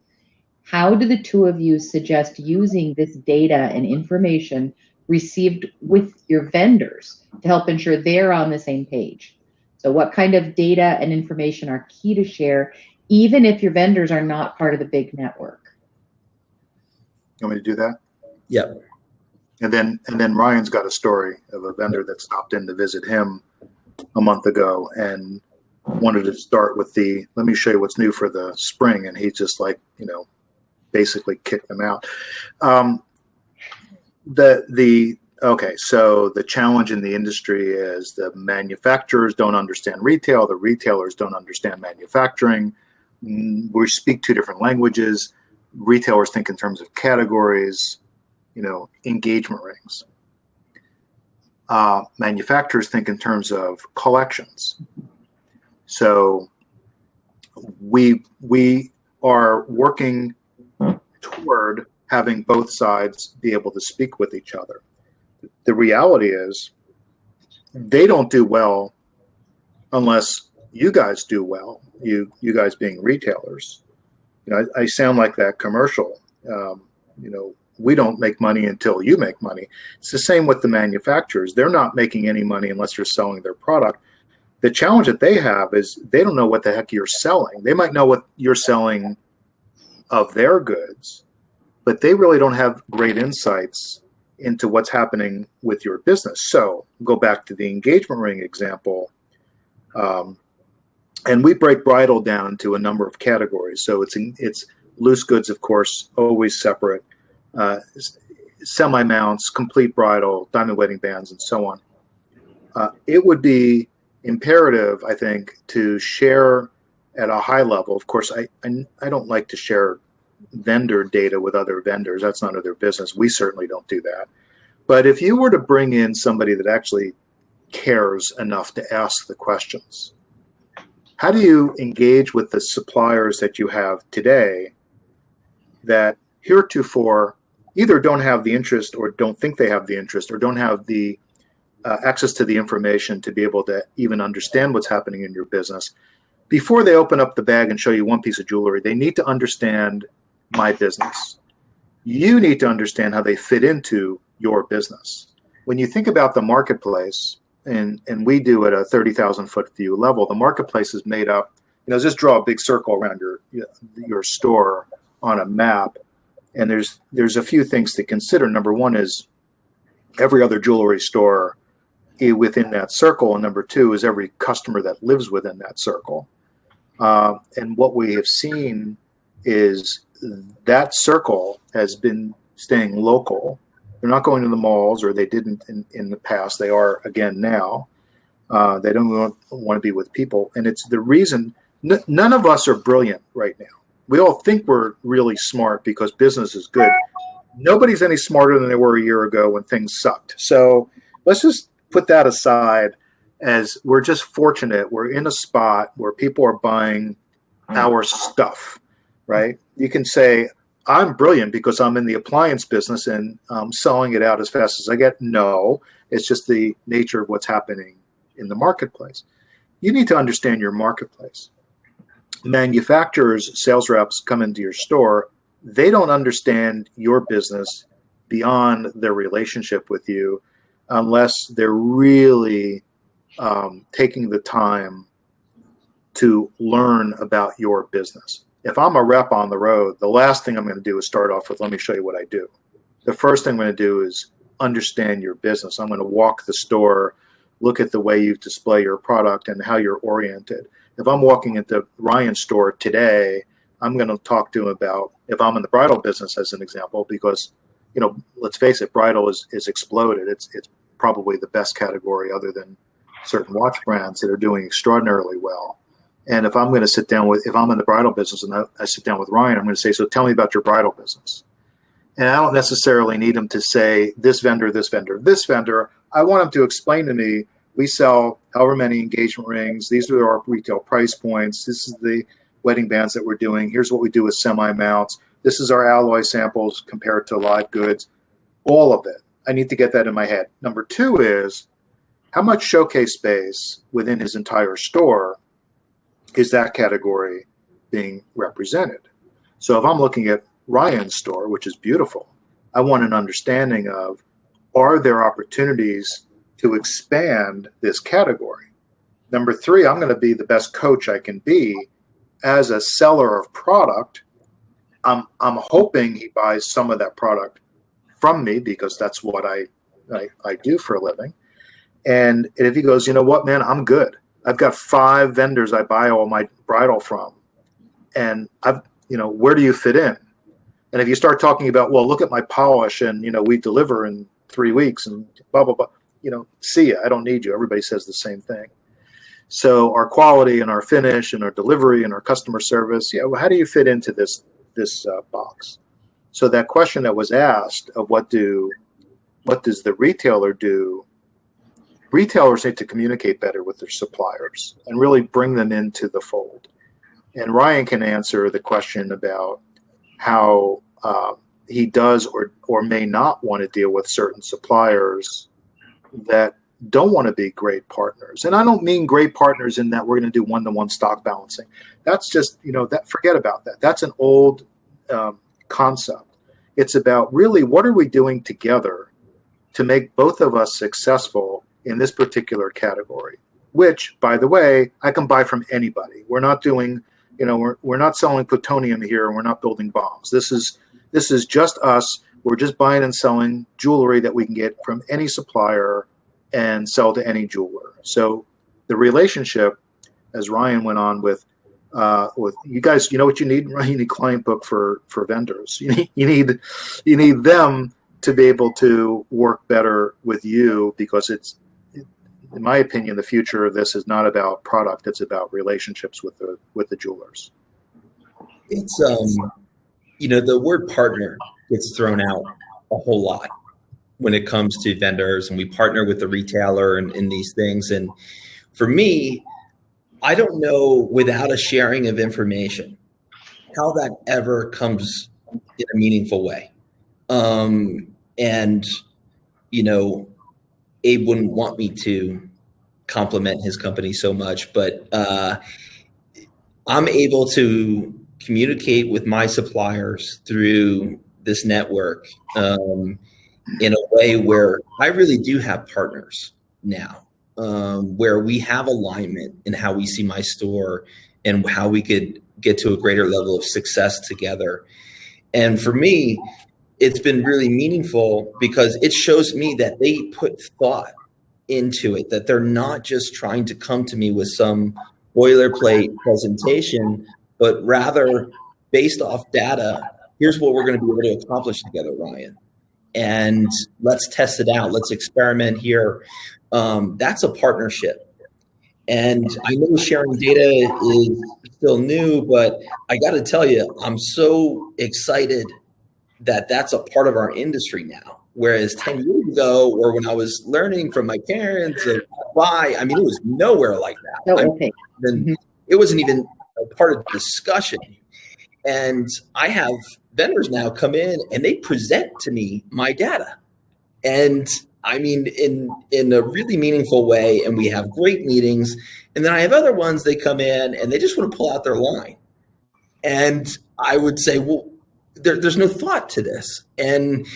How do the two of you suggest using this data and information received with your vendors to help ensure they're on the same page? So what kind of data and information are key to share, even if your vendors are not part of the big network? You want me to do that? Yeah. And then Ryan's got a story of a vendor that stopped in to visit him a month ago and wanted to start with let me show you what's new for the spring. And he just basically kicked them out. Okay, so the challenge in the industry is the manufacturers don't understand retail. The retailers don't understand manufacturing. We speak two different languages. Retailers think in terms of categories, engagement rings. Manufacturers think in terms of collections. So we are working toward having both sides be able to speak with each other. The reality is they don't do well unless you guys do well, you guys being retailers. I sound like that commercial. We don't make money until you make money. It's the same with the manufacturers. They're not making any money unless you're selling their product. The challenge that they have is they don't know what the heck you're selling. They might know what you're selling of their goods, but they really don't have great insights into what's happening with your business. So go back to the engagement ring example. And we break bridal down to a number of categories. So it's loose goods, of course, always separate, semi-mounts, complete bridal, diamond wedding bands, and so on. It would be imperative, I think, to share at a high level. Of course, I don't like to share vendor data with other vendors. That's none of their business. We certainly don't do that. But if you were to bring in somebody that actually cares enough to ask the questions, how do you engage with the suppliers that you have today that heretofore either don't have the interest or don't think they have the interest or don't have the access to the information to be able to even understand what's happening in your business? Before they open up the bag and show you one piece of jewelry, they need to understand my business. You need to understand how they fit into your business. When you think about the marketplace, and we do at a 30,000 foot view level, the marketplace is made up, just draw a big circle around your store on a map. And there's a few things to consider. Number one is every other jewelry store within that circle. And number two is every customer that lives within that circle. And what we have seen is that circle has been staying local. They're not going to the malls, or they didn't in the past. They are again now. They don't want to be with people. And it's the reason none of us are brilliant right now. We all think we're really smart because business is good. Nobody's any smarter than they were a year ago when things sucked. So let's just put that aside, as we're just fortunate. We're in a spot where people are buying our stuff, right? You can say, I'm brilliant because I'm in the appliance business and I'm selling it out as fast as I get. No, it's just the nature of what's happening in the marketplace. You need to understand your marketplace. Manufacturers, sales reps come into your store. They don't understand your business beyond their relationship with you unless they're really taking the time to learn about your business. If I'm a rep on the road, the last thing I'm going to do is start off with, let me show you what I do. The first thing I'm going to do is understand your business. I'm going to walk the store, look at the way you display your product and how you're oriented. If I'm walking into Ryan's store today, I'm going to talk to him about, if I'm in the bridal business as an example, because, let's face it, bridal is exploded. It's probably the best category other than certain watch brands that are doing extraordinarily well. And if I'm going to sit down with, if I'm in the bridal business and I sit down with Ryan, I'm going to say, so tell me about your bridal business. And I don't necessarily need him to say this vendor, this vendor, this vendor. I want him to explain to me, we sell however many engagement rings. These are our retail price points. This is the wedding bands that we're doing. Here's what we do with semi-mounts. This is our alloy samples compared to live goods. All of it. I need to get that in my head. Number two is, how much showcase space within his entire store is that category being represented? So if I'm looking at Ryan's store, which is beautiful, I want an understanding of, are there opportunities to expand this category? Number three, I'm going to be the best coach I can be as a seller of product. I'm hoping he buys some of that product from me because that's what I do for a living. And if he goes, you know what, man, I'm good. I've got 5 vendors I buy all my bridal from. And where do you fit in? And if you start talking about, well, look at my polish and, we deliver in 3 weeks and blah, blah, blah, see ya. I don't need you. Everybody says the same thing. So our quality and our finish and our delivery and our customer service, how do you fit into this box? So that question that was asked of what does the retailer do? Retailers need to communicate better with their suppliers and really bring them into the fold. And Ryan can answer the question about how he does or may not want to deal with certain suppliers that don't want to be great partners. And I don't mean great partners in that we're going to do one-to-one stock balancing. That's just, forget about that. That's an old concept. It's about really what are we doing together to make both of us successful in this particular category, which, by the way, I can buy from anybody. We're not doing, we're not selling plutonium here, and we're not building bombs. This is just us. We're just buying and selling jewelry that we can get from any supplier and sell to any jeweler. So the relationship, as Ryan went on with you guys, you know what you need? You need client book for vendors. You need them to be able to work better with you, because it's, in my opinion, the future of this is not about product; it's about relationships with the jewelers. It's the word partner gets thrown out a whole lot when it comes to vendors, and we partner with the retailer and in these things. And for me, I don't know, without a sharing of information, how that ever comes in a meaningful way. Abe wouldn't want me to compliment his company so much, but I'm able to communicate with my suppliers through this network in a way where I really do have partners now, where we have alignment in how we see my store and how we could get to a greater level of success together. And for me, it's been really meaningful because it shows me that they put thought into it, that they're not just trying to come to me with some boilerplate presentation, but rather based off data, here's what we're going to be able to accomplish together, Ryan. And let's test it out. Let's experiment here. That's a partnership. And I know sharing data is still new, but I got to tell you, I'm so excited that that's a part of our industry now. Whereas 10 years ago, or when I was learning from my parents, it was nowhere like that. It wasn't even a part of the discussion. And I have vendors now come in and they present to me my data. And in a really meaningful way, and we have great meetings. And then I have other ones, they come in and they just want to pull out their line. And I would say, well, there's no thought to this. And,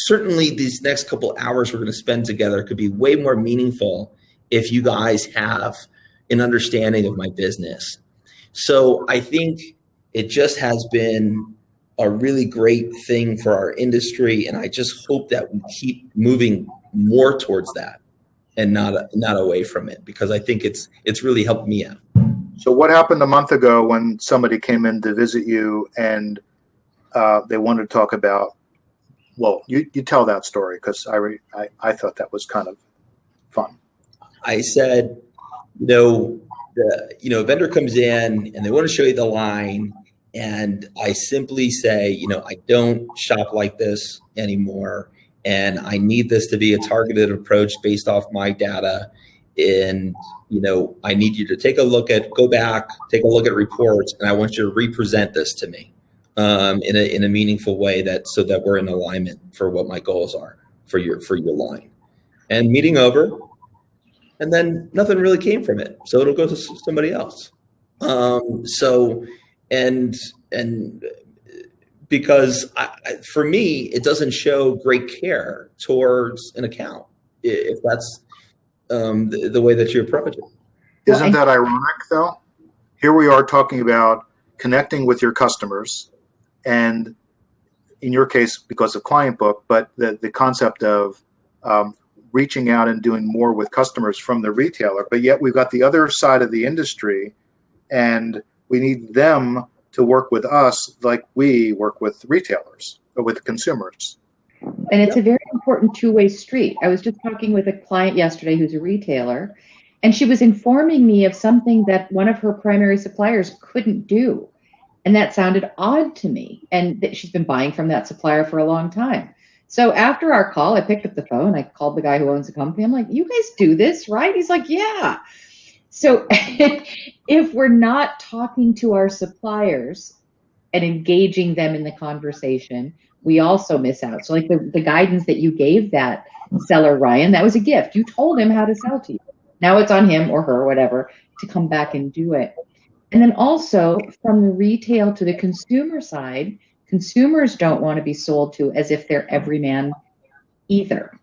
certainly these next couple hours we're going to spend together could be way more meaningful if you guys have an understanding of my business. So I think it just has been a really great thing for our industry. And I just hope that we keep moving more towards that and not away from it, because I think it's really helped me out. So what happened a month ago when somebody came in to visit you and they wanted to talk about Well, you tell that story, because I thought that was kind of fun. I said, a vendor comes in and they want to show you the line, and I simply say, I don't shop like this anymore, and I need this to be a targeted approach based off my data. And I need you to go back, take a look at reports, and I want you to represent this to me in a meaningful way, so that we're in alignment for what my goals are for your line. And meeting over, and then nothing really came from it, so it'll go to somebody else. And because for me, it doesn't show great care towards an account if that's the way that you approach it. Isn't that ironic, though? Here we are talking about connecting with your customers, and in your case, because of Client Book, but the concept of reaching out and doing more with customers from the retailer. But yet we've got the other side of the industry, and we need them to work with us like we work with retailers or with consumers. And it's a very important two-way street. I was just talking with a client yesterday who's a retailer, and she was informing me of something that one of her primary suppliers couldn't do. And that sounded odd to me. And that she's been buying from that supplier for a long time. So after our call, I picked up the phone. I called the guy who owns the company. I'm like, you guys do this, right? He's like, yeah. So if we're not talking to our suppliers and engaging them in the conversation, we also miss out. So like the guidance that you gave that seller, Ryan, that was a gift. You told him how to sell to you. Now it's on him or her, or whatever, to come back and do it. And then also from the retail to the consumer side, consumers don't want to be sold to as if they're everyman either.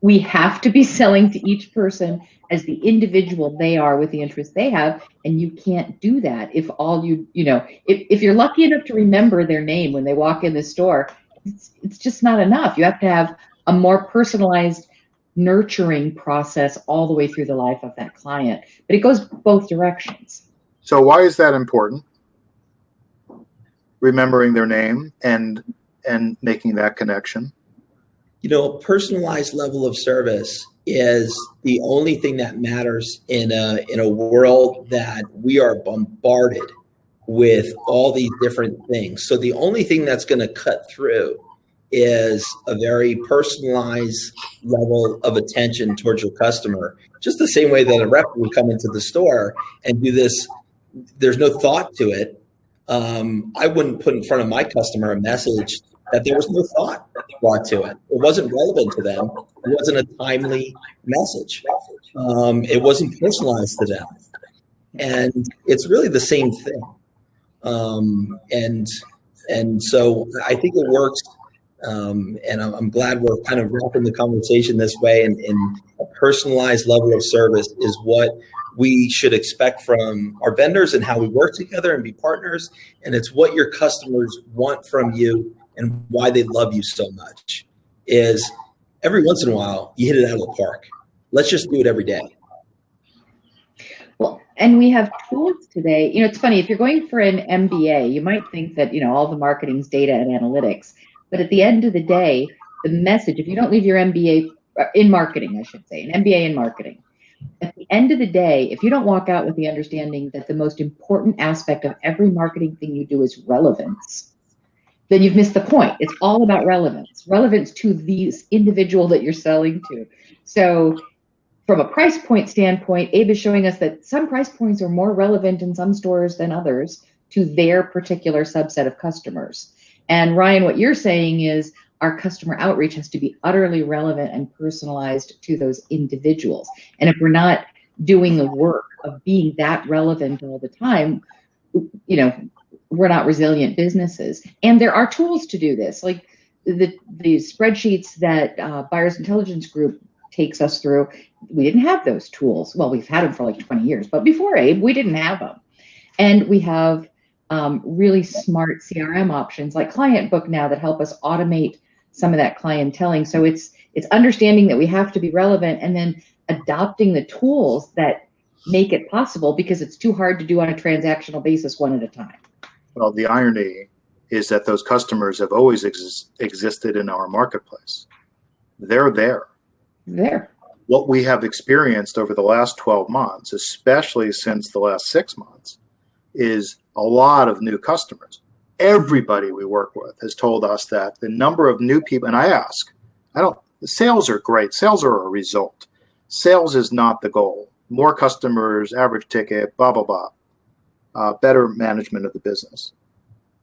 We have to be selling to each person as the individual they are with the interests they have. And you can't do that if all if you're lucky enough to remember their name when they walk in the store, it's just not enough. You have to have a more personalized nurturing process all the way through the life of that client. But it goes both directions. So why is that important? Remembering their name and making that connection. Personalized level of service is the only thing that matters in a world that we are bombarded with all these different things. So the only thing that's going to cut through is a very personalized level of attention towards your customer. Just the same way that a rep would come into the store and do this, there's no thought to it. I wouldn't put in front of my customer a message that there was no thought brought to it. It wasn't relevant to them. It wasn't a timely message. It wasn't personalized to them. And it's really the same thing. And so I think it works. And I'm glad we're kind of wrapping the conversation this way. And a personalized level of service is what we should expect from our vendors and how we work together and be partners. And it's what your customers want from you and why they love you so much. Is every once in a while you hit it out of the park. Let's just do it every day. Well, and we have tools today. It's funny, if you're going for an MBA, you might think that, all the marketing's data and analytics. But at the end of the day, the message, if you don't leave your MBA in marketing, I should say, an MBA in marketing, at the end of the day, if you don't walk out with the understanding that the most important aspect of every marketing thing you do is relevance, then you've missed the point. It's all about relevance to the individual that you're selling to. So from a price point standpoint, Abe is showing us that some price points are more relevant in some stores than others to their particular subset of customers. And Ryan, what you're saying is our customer outreach has to be utterly relevant and personalized to those individuals. And if we're not doing the work of being that relevant all the time, we're not resilient businesses. And there are tools to do this, like the spreadsheets that Buyers Intelligence Group takes us through. We didn't have those tools. Well, we've had them for like 20 years, but before Abe, we didn't have them. And we have really smart CRM options like Client Book now that help us automate some of that clienteling. So it's understanding that we have to be relevant and then adopting the tools that make it possible, because it's too hard to do on a transactional basis one at a time. Well, the irony is that those customers have always existed in our marketplace. They're there. What we have experienced over the last 12 months, especially since the last 6 months, is a lot of new customers. Everybody we work with has told us that the number of new people, and sales are great. Sales are a result. Sales is not the goal. More customers, average ticket, blah, blah, blah. Better management of the business.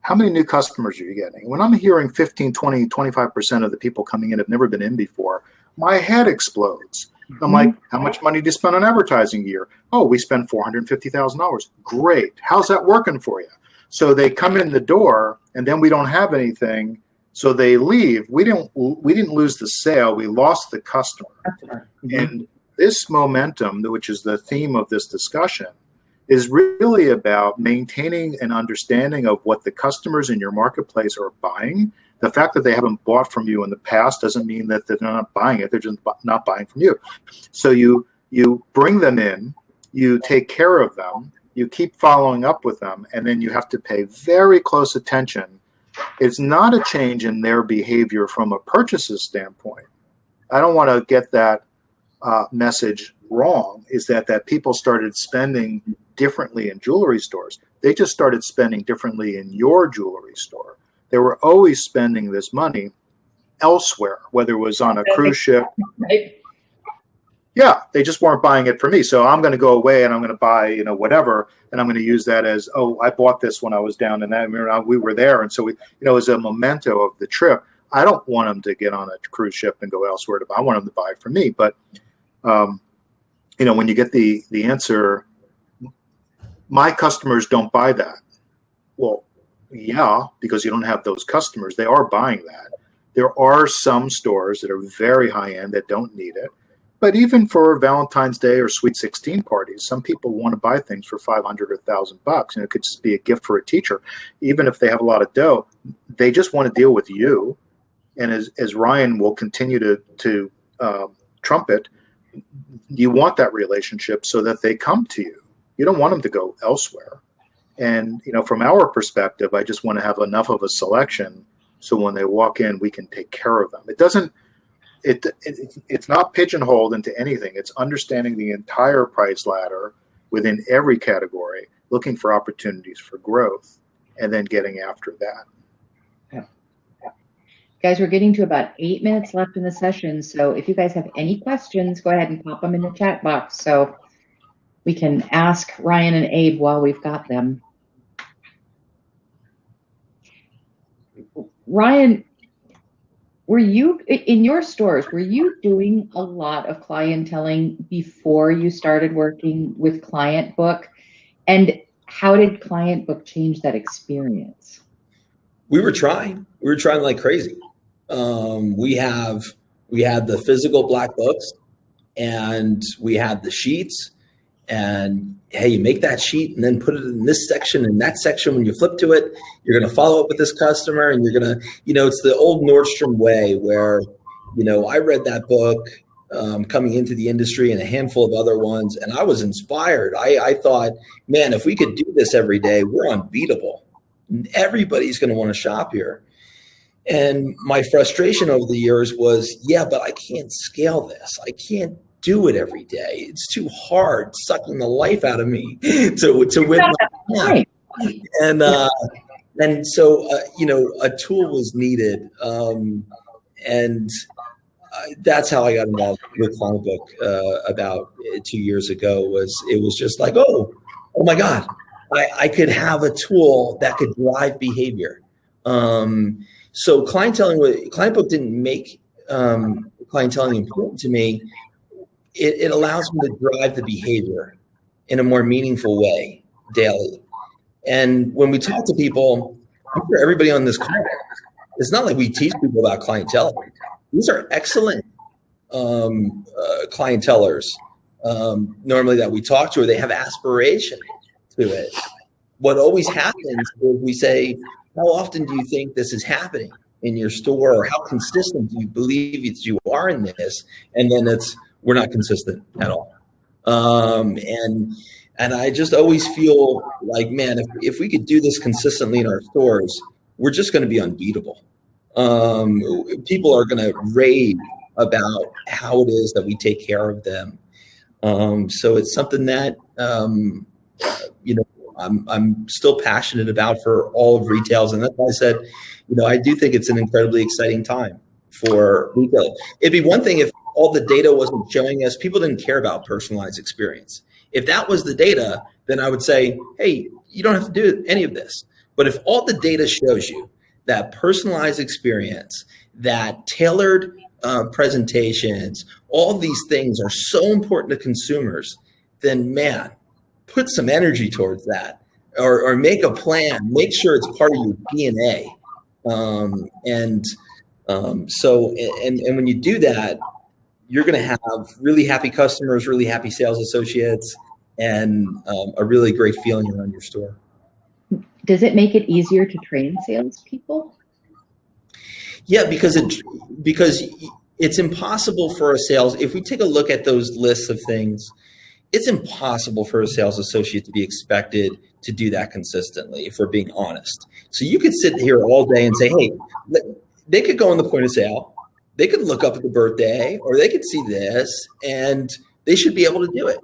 How many new customers are you getting? When I'm hearing 15, 20, 25% of the people coming in have never been in before, my head explodes. I'm like, how much money do you spend on advertising a year? Oh, we spend $450,000. Great. How's that working for you? So they come in the door and then we don't have anything. So they leave. We didn't lose the sale. We lost the customer. And this momentum, which is the theme of this discussion, is really about maintaining an understanding of what the customers in your marketplace are buying. The fact that they haven't bought from you in the past doesn't mean that they're not buying it. They're just not buying from you. So you bring them in, you take care of them, you keep following up with them, and then you have to pay very close attention. It's not a change in their behavior from a purchases standpoint. I don't want to get that message wrong, is that people started spending differently in jewelry stores. They just started spending differently in your jewelry store. They were always spending this money elsewhere, whether it was on a cruise ship. Right. Yeah, they just weren't buying it for me. So I'm going to go away and I'm going to buy, whatever, and I'm going to use that as, oh, I bought this when I was down in that. We were there, and so we, as a memento of the trip. I don't want them to get on a cruise ship and go elsewhere to buy. I want them to buy from me. But when you get the answer, my customers don't buy that. Well, yeah, because you don't have those customers. They are buying that. There are some stores that are very high end that don't need it. But even for Valentine's Day or Sweet 16 parties, some people want to buy things for $500 or $1,000, and it could just be a gift for a teacher. Even if they have a lot of dough, they just want to deal with you. And as Ryan will continue to trumpet, you want that relationship so that they come to you. You don't want them to go elsewhere. And from our perspective, I just want to have enough of a selection so when they walk in, we can take care of them. It's not pigeonholed into anything. It's understanding the entire price ladder within every category, looking for opportunities for growth, and then getting after that. Guys, we're getting to about 8 minutes left in the session. So if you guys have any questions, go ahead and pop them in the chat box so we can ask Ryan and Abe while we've got them. Ryan, were you, in your stores, were you doing a lot of clienteling before you started working with Client Book? And how did Client Book change that experience? We were trying like crazy. We had the physical black books, and we had the sheets, and hey, you make that sheet and then put it in this section and that section. When you flip to it, you're going to follow up with this customer, and you're going to, it's the old Nordstrom way where, I read that book coming into the industry and a handful of other ones, and I was inspired. I thought, man, if we could do this every day, we're unbeatable. Everybody's going to want to shop here. And my frustration over the years was, yeah, but I can't scale this. I can't do it every day. It's too hard, sucking the life out of me to win my time. And so, a tool was needed. And that's how I got involved with Client Book about 2 years ago. It was just like, oh my God, I could have a tool that could drive behavior. So Client Book didn't make clienteling important to me. It allows me to drive the behavior in a more meaningful way daily. And when we talk to people, everybody on this call, it's not like we teach people about clienteling. These are excellent clientelers normally that we talk to, or they have aspiration to it. What always happens is we say, how often do you think this is happening in your store, or how consistent do you believe you are in this? And then we're not consistent at all. And I just always feel like, man, if we could do this consistently in our stores, we're just going to be unbeatable. People are going to rave about how it is that we take care of them. So it's something that, I'm still passionate about for all of retails. And that's why I said, I do think it's an incredibly exciting time for retail. It'd be one thing if all the data wasn't showing us, people didn't care about personalized experience. If that was the data, then I would say, hey, you don't have to do any of this. But if all the data shows you that personalized experience, that tailored presentations, all of these things are so important to consumers, then man, put some energy towards that, or make a plan, make sure it's part of your DNA. So when you do that, you're going to have really happy customers, really happy sales associates, and a really great feeling around your store. Does it make it easier to train salespeople? Yeah, because it's impossible for a sales. If we take a look at those lists of things, it's impossible for a sales associate to be expected to do that consistently, if we're being honest. So you could sit here all day and say, hey, they could go on the point of sale, they could look up at the birthday, or they could see this, and they should be able to do it.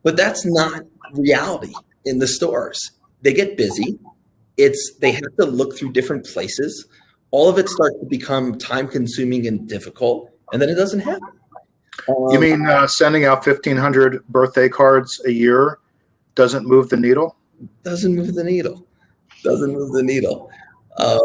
But that's not reality in the stores. They get busy. They have to look through different places. All of it starts to become time consuming and difficult, and then it doesn't happen. You mean sending out 1,500 birthday cards a year doesn't move the needle? Doesn't move the needle. I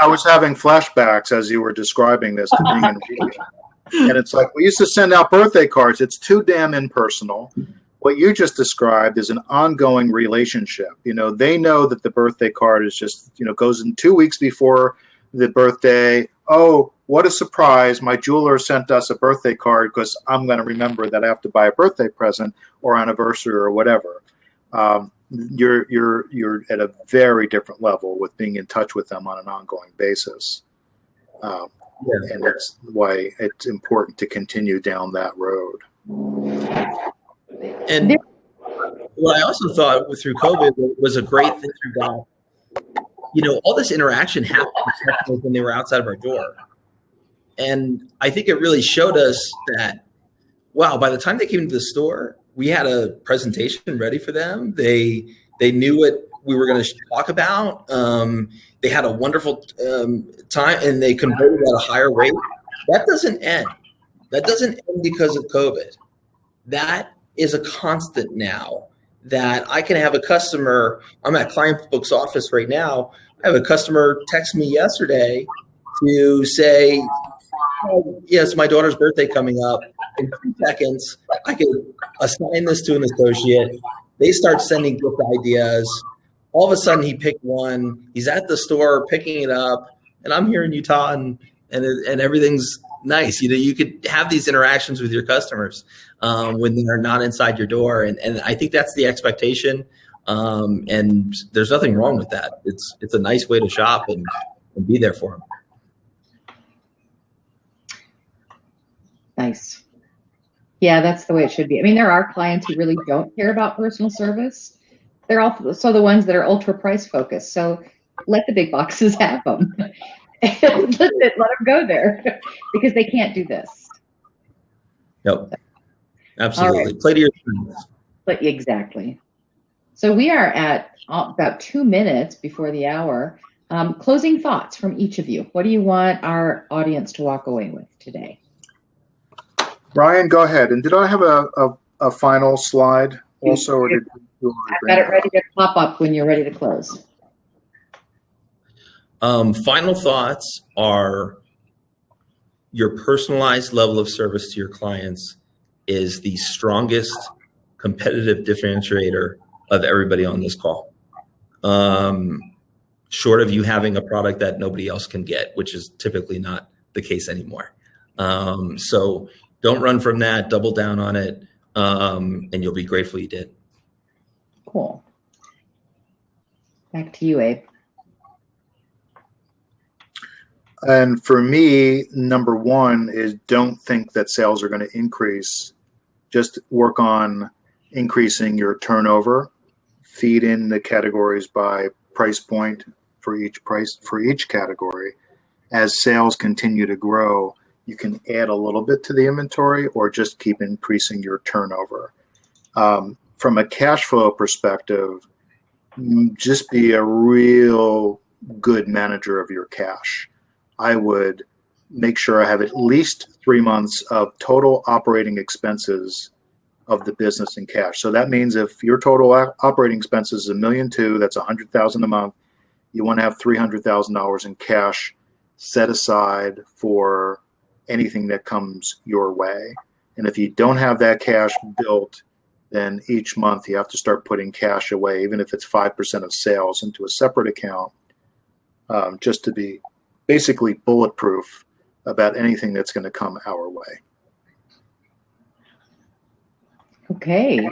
was having flashbacks as you were describing this to being in retail. And it's like, we used to send out birthday cards. It's too damn impersonal. What you just described is an ongoing relationship. They know that the birthday card is just, goes in 2 weeks before the birthday. Oh, what a surprise. My jeweler sent us a birthday card because I'm going to remember that I have to buy a birthday present or anniversary or whatever. You're at a very different level with being in touch with them on an ongoing basis. And that's why it's important to continue down that road. And what I also thought through COVID was a great thing that, all this interaction happened when they were outside of our door. And I think it really showed us that, wow, by the time they came into the store, we had a presentation ready for them. They knew what we were going to talk about. They had a wonderful time, and they converted at a higher rate. That doesn't end. That doesn't end because of COVID. That is a constant now, that I can have a customer. I'm at Client Book's office right now. I have a customer text me yesterday to say, oh, yes, my daughter's birthday coming up. In 3 seconds, I can assign this to an associate. They start sending gift ideas. All of a sudden, he picked one. He's at the store picking it up, and I'm here in Utah, and everything's nice. You could have these interactions with your customers when they're not inside your door, and I think that's the expectation. And there's nothing wrong with that. It's a nice way to shop and be there for them. Nice. Yeah, that's the way it should be. I mean, there are clients who really don't care about personal service. They're also the ones that are ultra price focused. So let the big boxes have them. let them go there because they can't do this. Yep. Absolutely. Right. Play to your strengths. Exactly. So we are at about 2 minutes before the hour. Closing thoughts from each of you. What do you want our audience to walk away with today? Brian, go ahead. And did I have a final slide also? Or did you I've got it ready to pop up when you're ready to close. Final thoughts are your personalized level of service to your clients is the strongest competitive differentiator of everybody on this call. Short of you having a product that nobody else can get, which is typically not the case anymore. So don't run from that, double down on it, and you'll be grateful you did. Cool. Back to you, Abe. And for me, number one is don't think that sales are going to increase. Just work on increasing your turnover, feed in the categories by price point for each category. As sales continue to grow, you can add a little bit to the inventory or just keep increasing your turnover. From a cash flow perspective, just be a real good manager of your cash. I would make sure I have at least 3 months of total operating expenses of the business in cash. So that means if your total operating expenses is $1.2 million, that's $100,000 a month. You want to have $300,000 in cash set aside for anything that comes your way. And if you don't have that cash built, then each month you have to start putting cash away, even if it's 5% of sales, into a separate account, just to be basically bulletproof about anything that's going to come our way. Okay.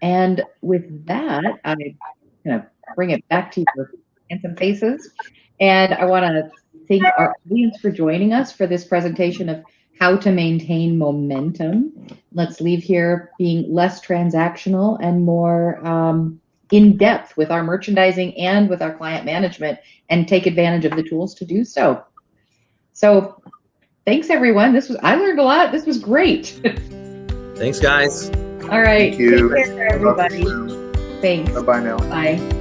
And with that, I'm going to bring it back to your handsome faces. And I want to thank our audience for joining us for this presentation of how to maintain momentum. Let's leave here being less transactional and more in depth with our merchandising and with our client management, and take advantage of the tools to do so. So thanks, everyone. I learned a lot. This was great. Thanks, guys. All right. Thank you. Take care, everybody. Thanks. Bye-bye now. Bye.